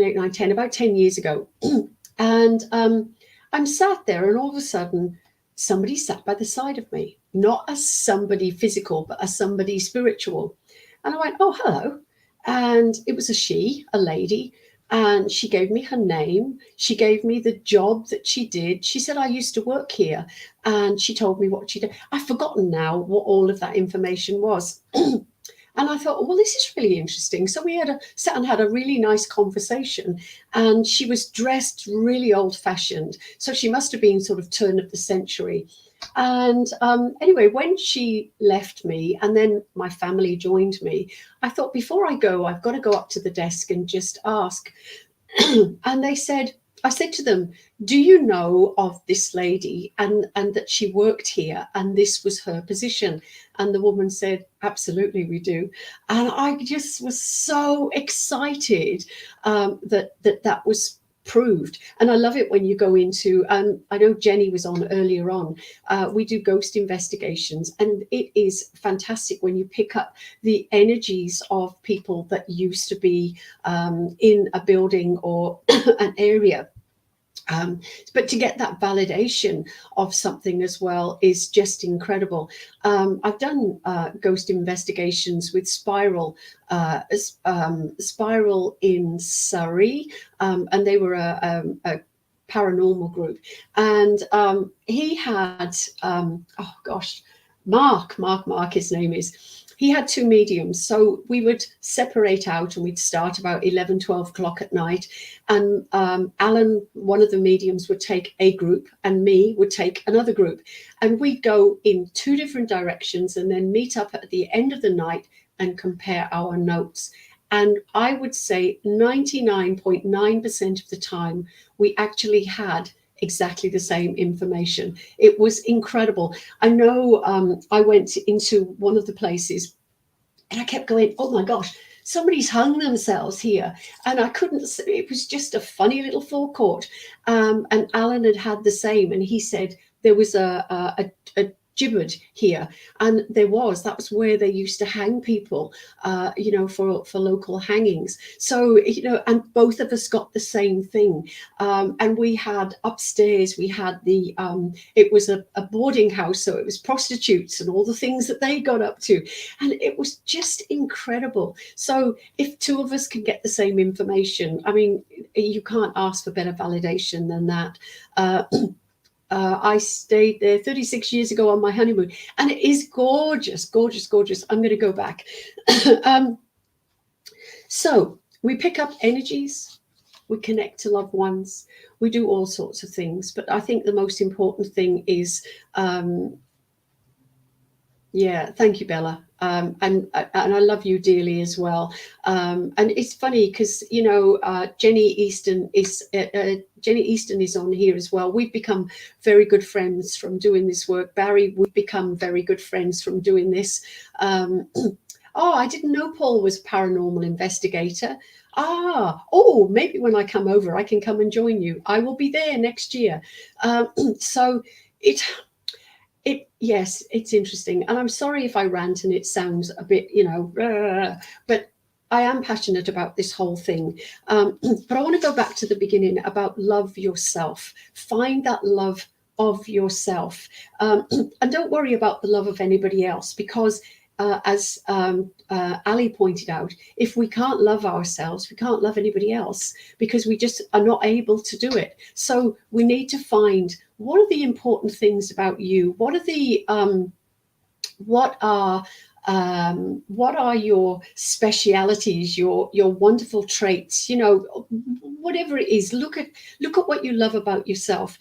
8, 9, 10, about 10 years ago. And I'm sat there, and all of a sudden, somebody sat by the side of me, not as somebody physical, but as somebody spiritual. And I went, oh, hello. And it was a lady, and she gave me her name. She gave me the job that she did. She said, I used to work here. And she told me what she did. I've forgotten now what all of that information was. And I thought, well, this is really interesting. So we sat and had a really nice conversation. And she was dressed really old fashioned. So she must have been sort of turn of the century. And anyway, when she left me and then my family joined me, I thought, before I go, I've got to go up to the desk and just ask. And I said to them, do you know of this lady, and that she worked here and this was her position? And the woman said, absolutely, we do. And I just was so excited that was proved. And I love it when you go into, I know Jenny was on earlier on, we do ghost investigations, and it is fantastic when you pick up the energies of people that used to be in a building or an area. But to get that validation of something as well is just incredible. I've done ghost investigations with Spiral in Surrey, and they were a paranormal group. And he had, oh gosh, Mark, his name is. He had two mediums, so we would separate out and we'd start about 11, 12 o'clock at night. And Alan, one of the mediums, would take a group and me would take another group. And we'd go in two different directions and then meet up at the end of the night and compare our notes. And I would say 99.9% of the time, we actually had exactly the same information. It was incredible. I know I went into one of the places and I kept going, oh my gosh, somebody's hung themselves here. And I couldn't, it was just a funny little forecourt. And Alan had the same. And he said there was a gibbet here, and that was where they used to hang people, for local hangings. So, and both of us got the same thing. And we had upstairs, we had it was a boarding house, so it was prostitutes and all the things that they got up to, and it was just incredible. So if two of us can get the same information, I mean, you can't ask for better validation than that. I stayed there 36 years ago on my honeymoon, and it is gorgeous, gorgeous, gorgeous. I'm going to go back. So we pick up energies, we connect to loved ones, we do all sorts of things. But I think the most important thing is, thank you, Bella. And I love you dearly as well. And it's funny because, Jenny Easton is on here as well. We've become very good friends from doing this work. Barry, we've become very good friends from doing this. I didn't know Paul was a paranormal investigator. Maybe when I come over, I can come and join you. I will be there next year. Yes, it's interesting. And I'm sorry if I rant and it sounds a bit, but I am passionate about this whole thing. But I want to go back to the beginning about love yourself. Find that love of yourself. And don't worry about the love of anybody else, because as Ali pointed out, if we can't love ourselves, we can't love anybody else, because we just are not able to do it. So we need to find, what are the important things about you? What are your specialities, your wonderful traits? Whatever it is, look at what you love about yourself.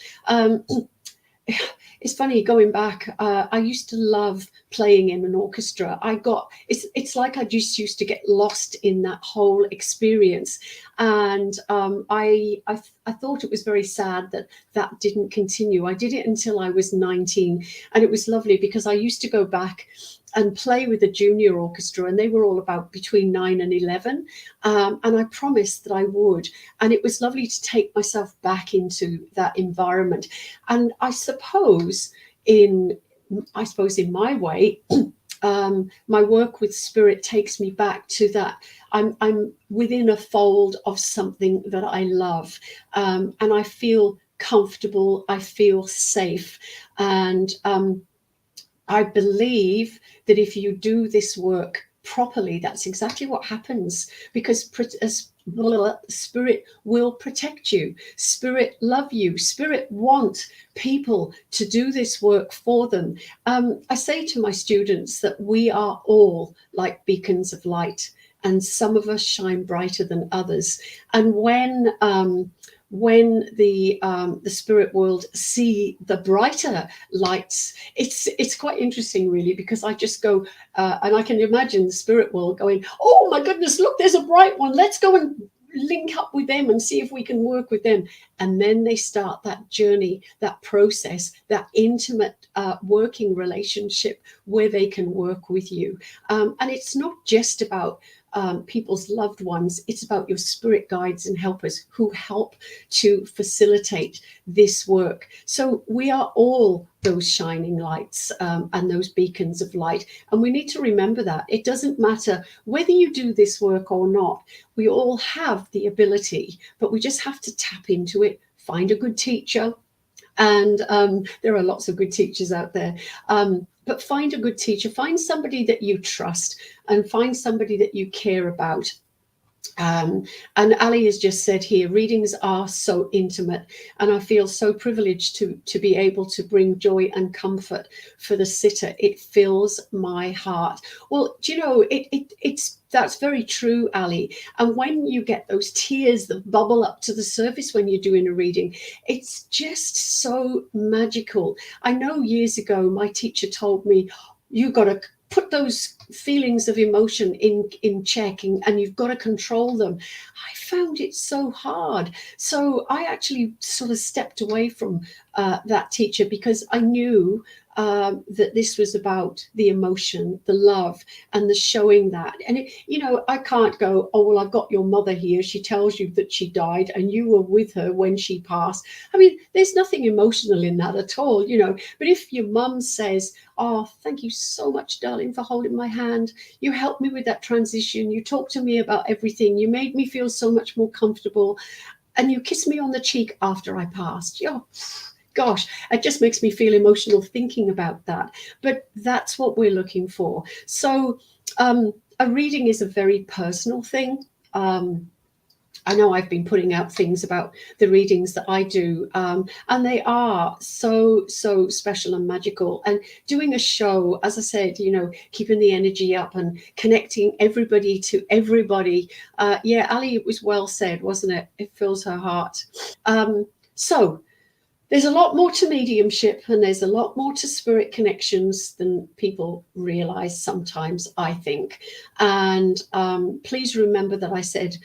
It's funny, going back, I used to love playing in an orchestra. It's like I just used to get lost in that whole experience. And I thought it was very sad that didn't continue. I did it until I was 19, and it was lovely because I used to go back and play with a junior orchestra, and they were all about between 9 and 11. And I promised that I would. And it was lovely to take myself back into that environment. And I suppose in my way, my work with spirit takes me back to that. I'm within a fold of something that I love, and I feel comfortable. I feel safe, and I believe that if you do this work properly, that's exactly what happens, because spirit will protect you, spirit love you, spirit want people to do this work for them. I say to my students that we are all like beacons of light, and some of us shine brighter than others. And when the spirit world see the brighter lights, it's quite interesting, really, because I just go and I can imagine the spirit world going, oh my goodness, look, there's a bright one, let's go and link up with them and see if we can work with them. And then they start that journey, that process, that intimate working relationship where they can work with you. And it's not just about people's loved ones, it's about your spirit guides and helpers who help to facilitate this work. So we are all those shining lights and those beacons of light, and we need to remember that it doesn't matter whether you do this work or not. We all have the ability, but we just have to tap into it, find a good teacher. And there are lots of good teachers out there. But find a good teacher, find somebody that you trust, and find somebody that you care about. And Ali has just said here, readings are so intimate, and I feel so privileged to be able to bring joy and comfort for the sitter. It fills my heart. Well, do you know, that's very true, Ali. And when you get those tears that bubble up to the surface when you're doing a reading, it's just so magical. I know years ago my teacher told me, you got to put those feelings of emotion in check, and you've got to control them. I found it so hard. So I actually sort of stepped away from that teacher, because I knew that this was about the emotion, the love, and the showing that. And I can't go, oh, well, I've got your mother here, she tells you that she died and you were with her when she passed. I mean, there's nothing emotional in that at all, but if your mum says, oh, thank you so much, darling, for holding my hand, you helped me with that transition, you talked to me about everything, you made me feel so much more comfortable, and you kissed me on the cheek after I passed. Gosh, it just makes me feel emotional thinking about that. But that's what we're looking for. So a reading is a very personal thing. I know I've been putting out things about the readings that I do, and they are so special and magical. And doing a show, as I said, keeping the energy up and connecting everybody to everybody. Yeah, Ali, it was well said, wasn't it? It fills her heart. So there's a lot more to mediumship, and there's a lot more to spirit connections than people realize sometimes, I think. And please remember that I said,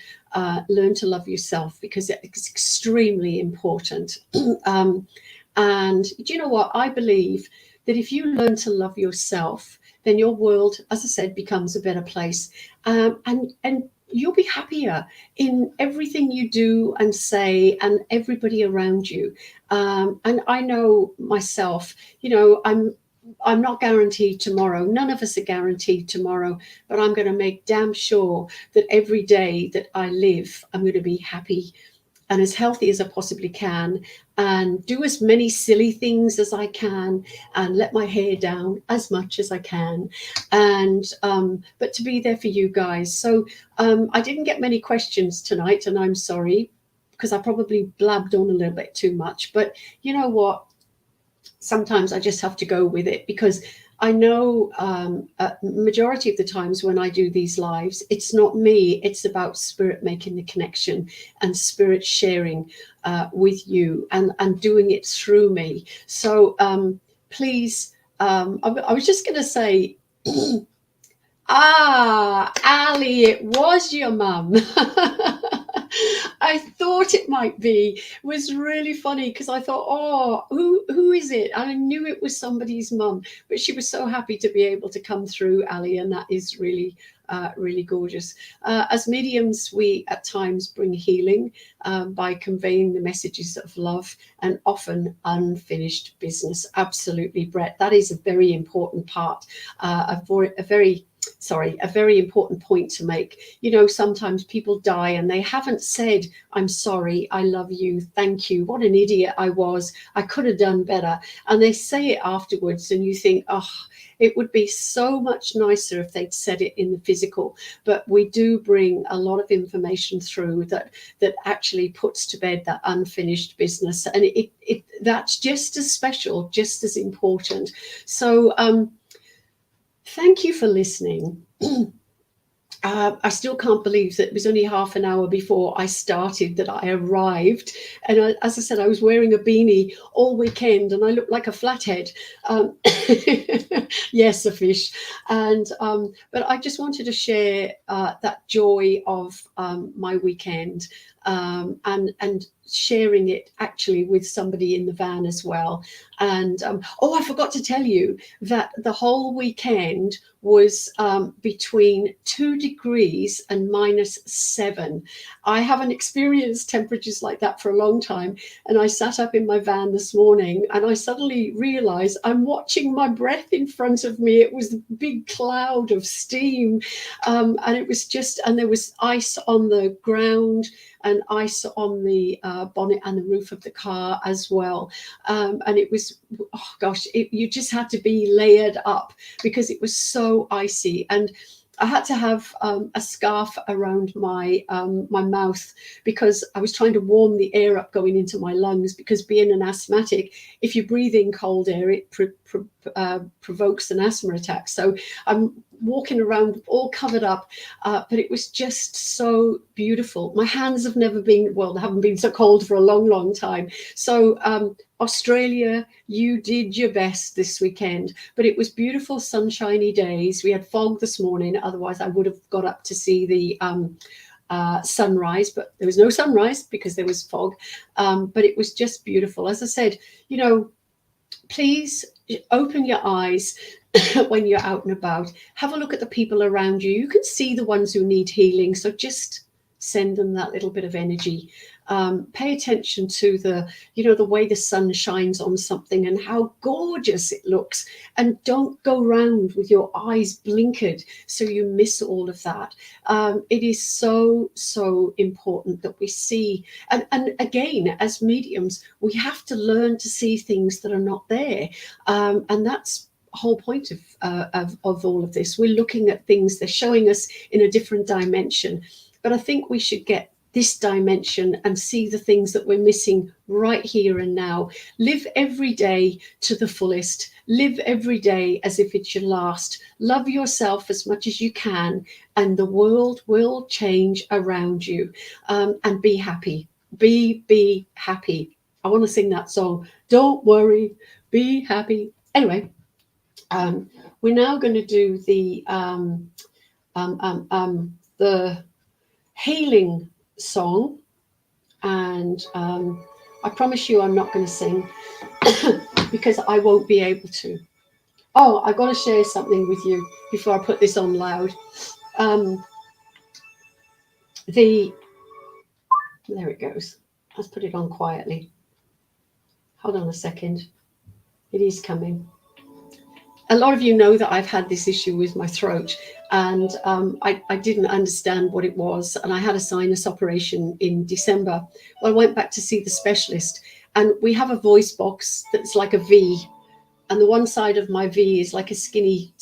learn to love yourself, because it's extremely important. And do you know what? I believe that if you learn to love yourself, then your world, as I said, becomes a better place. And you'll be happier in everything you do and say, and everybody around you. And I know myself, I'm not guaranteed tomorrow. None of us are guaranteed tomorrow, but I'm going to make damn sure that every day that I live, I'm going to be happy and as healthy as I possibly can, and do as many silly things as I can, and let my hair down as much as I can, and but to be there for you guys. So I didn't get many questions tonight, and I'm sorry, because I probably blabbed on a little bit too much. But you know what? Sometimes I just have to go with it, because I know majority of the times when I do these lives, it's not me, it's about spirit making the connection and spirit sharing with you and doing it through me. So please, I was just going to say, Ali, it was your mum. I thought it might be. It was really funny, because I thought, oh, who is it? And I knew it was somebody's mum, but she was so happy to be able to come through, Ali, and that is really really gorgeous. As mediums, we at times bring healing by conveying the messages of love and often unfinished business. Absolutely, Brett. That is a very important part, a very important point to make. You know, sometimes people die and they haven't said, I'm sorry, I love you, thank you, what an idiot I was, I could have done better. And they say it afterwards and you think, oh, it would be so much nicer if they'd said it in the physical. But we do bring a lot of information through that actually puts to bed that unfinished business. And that's just as special, just as important. So thank you for listening. I still can't believe that it was only half an hour before I started that I arrived. And as I said, I was wearing a beanie all weekend and I looked like a flathead. Yes, a fish. And but I just wanted to share that joy of my weekend and sharing it actually with somebody in the van as well. And I forgot to tell you that the whole weekend was between 2 degrees and -7. I haven't experienced temperatures like that for a long time. And I sat up in my van this morning and I suddenly realized I'm watching my breath in front of me. It was a big cloud of steam. And it was just, and there was ice on the ground and ice on the bonnet and the roof of the car as well. And it was, oh gosh, you just had to be layered up because it was so icy. And I had to have a scarf around my mouth because I was trying to warm the air up going into my lungs, because being an asthmatic, if you breathe in cold air, it provokes an asthma attack. So I'm walking around all covered up, but it was just so beautiful. My hands have never been, well, they haven't been so cold for a long, long time. So Australia, you did your best this weekend, but it was beautiful, sunshiny days. We had fog this morning. Otherwise, I would have got up to see the sunrise, but there was no sunrise because there was fog. But it was just beautiful. As I said, you know, please open your eyes when you're out and about. Have a look at the people around you. You can see the ones who need healing. So just send them that little bit of energy. Pay attention to the, you know, the way the sun shines on something and how gorgeous it looks. And don't go round with your eyes blinkered so you miss all of that. It is so, so important that we see. And again, as mediums, we have to learn to see things that are not there. And that's whole point of all of this. We're looking at things, they're showing us in a different dimension. But I think we should get this dimension and see the things that we're missing right here and now. Live every day to the fullest. Live every day as if it's your last. Love yourself as much as you can, and the world will change around you. And be happy. Be happy. I want to sing that song. Don't worry, be happy. Anyway, we're now going to do the healing song, and I promise you I'm not going to sing because I won't be able to. Oh, I've got to share something with you before I put this on loud. There it goes. Let's put it on quietly. Hold on a second. It is coming. A lot of you know that I've had this issue with my throat, and I didn't understand what it was, and I had a sinus operation in December. Well, I went back to see the specialist, and we have a voice box that's like a V, and the one side of my V is like a skinny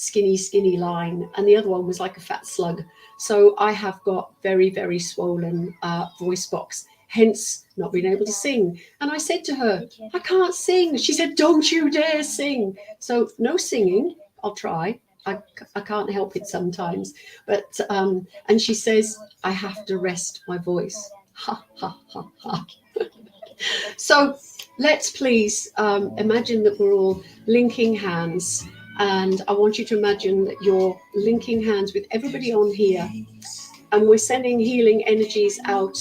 line, and the other one was like a fat slug. So I have got very, very swollen voice box, hence not being able to sing. And I said to her, I can't sing. She said, don't you dare sing. So no singing. I'll try. I can't help it sometimes. But and she says, I have to rest my voice. Ha, ha, ha, ha. So let's please imagine that we're all linking hands. And I want you to imagine that you're linking hands with everybody on here. And we're sending healing energies out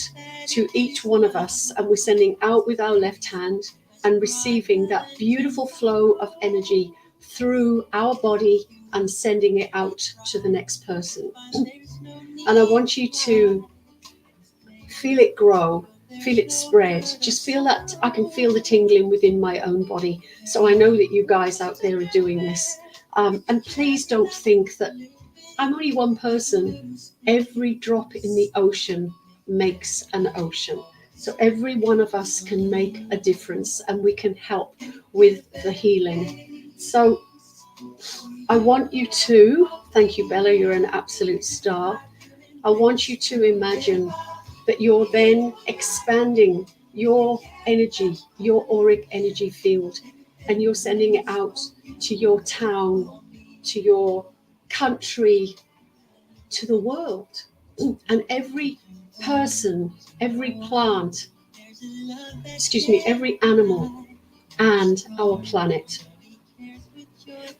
to each one of us. And we're sending out with our left hand and receiving that beautiful flow of energy through our body and sending it out to the next person. And I want you to feel it grow, feel it spread. Just feel that. I can feel the tingling within my own body. So I know that you guys out there are doing this. And please don't think that I'm only one person. Every drop in the ocean makes an ocean. So every one of us can make a difference, and we can help with the healing. So I want you to, thank you, Bella, you're an absolute star. I want you to imagine that you're then expanding your energy, your auric energy field, and you're sending it out to your town, to your country, to the world. And every person, every plant, every animal, and our planet.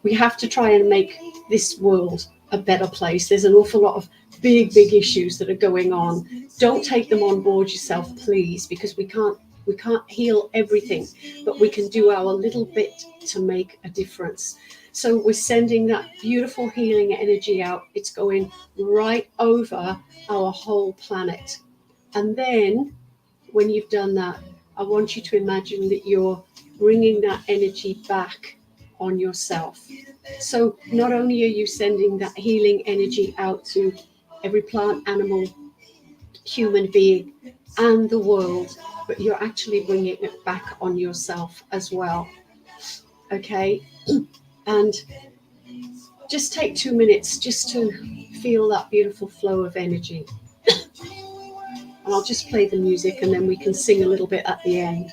We have to try and make this world a better place. There's an awful lot of big issues that are going on. Don't take them on board yourself, please, because we can't heal everything, but we can do our little bit to make a difference. So we're sending that beautiful healing energy out. It's going right over our whole planet. And then when you've done that, I want you to imagine that you're bringing that energy back on yourself. So not only are you sending that healing energy out to every plant, animal, human being, and the world, but you're actually bringing it back on yourself as well. Okay? And just take 2 minutes just to feel that beautiful flow of energy. And I'll just play the music, and then we can sing a little bit at the end.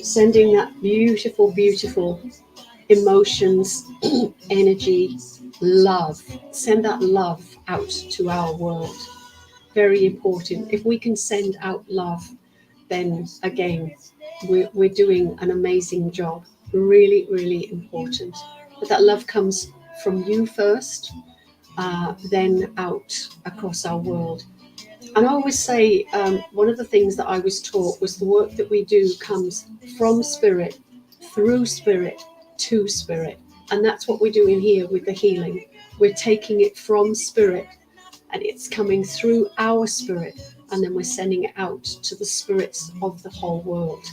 Sending that beautiful emotions, energy, love. Send that love out to our world. Very important. If we can send out love, then again, we're doing an amazing job. Really important. But that love comes from you first, then out across our world. And I always say, one of the things that I was taught was the work that we do comes from spirit, through spirit, to spirit. And that's what we're doing here with the healing. We're taking it from spirit, and it's coming through our spirit, and then we're sending it out to the spirits of the whole world.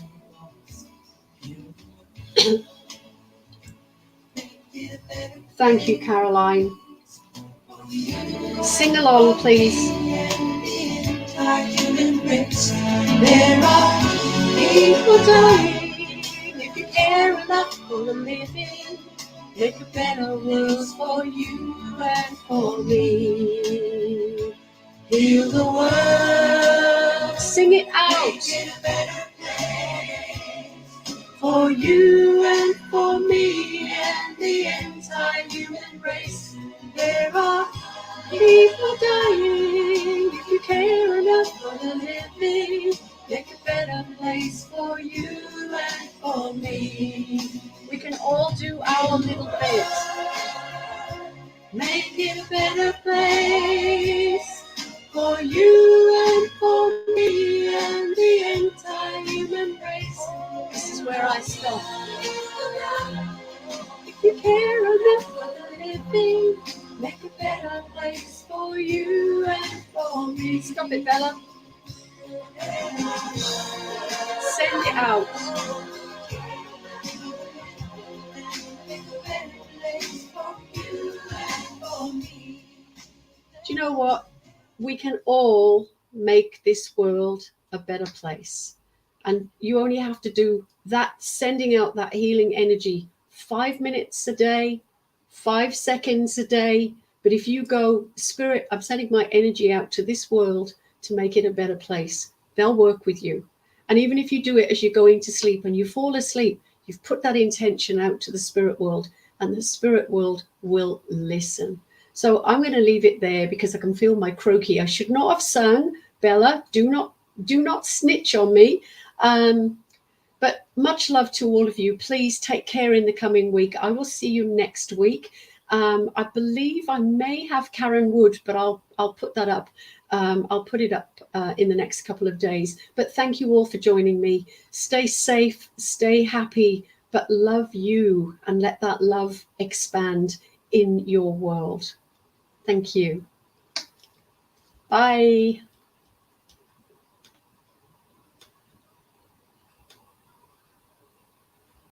Thank you, Caroline. Sing along, please. There are people dying. If you care enough for the living, make a better world for you and for me. Heal the world. Sing it out. For you and for me and the entire human race. There are people dying. If you care enough for the living, make a better place for you and for me. We can all do our little bit. Make it a better place for you and for me and the entire human race. This is where I stop. If you care enough for the living, make a better place for you and for me. Stop it, Bella. Send it out. Do you know what? We can all make this world a better place. And you only have to do that, sending out that healing energy 5 minutes a day, 5 seconds a day. But if you go, Spirit, I'm sending my energy out to this world to make it a better place, they'll work with you. And even if you do it as you're going to sleep and you fall asleep, you've put that intention out to the spirit world, and the spirit world will listen. So I'm going to leave it there because I can feel my croaky. I should not have sung. Bella, do not snitch on me. But much love to all of you. Please take care in the coming week. I will see you next week. I believe I may have Karen Wood, but I'll put that up. I'll put it up in the next couple of days. But thank you all for joining me. Stay safe, stay happy, but love you, and let that love expand in your world. Thank you. Bye.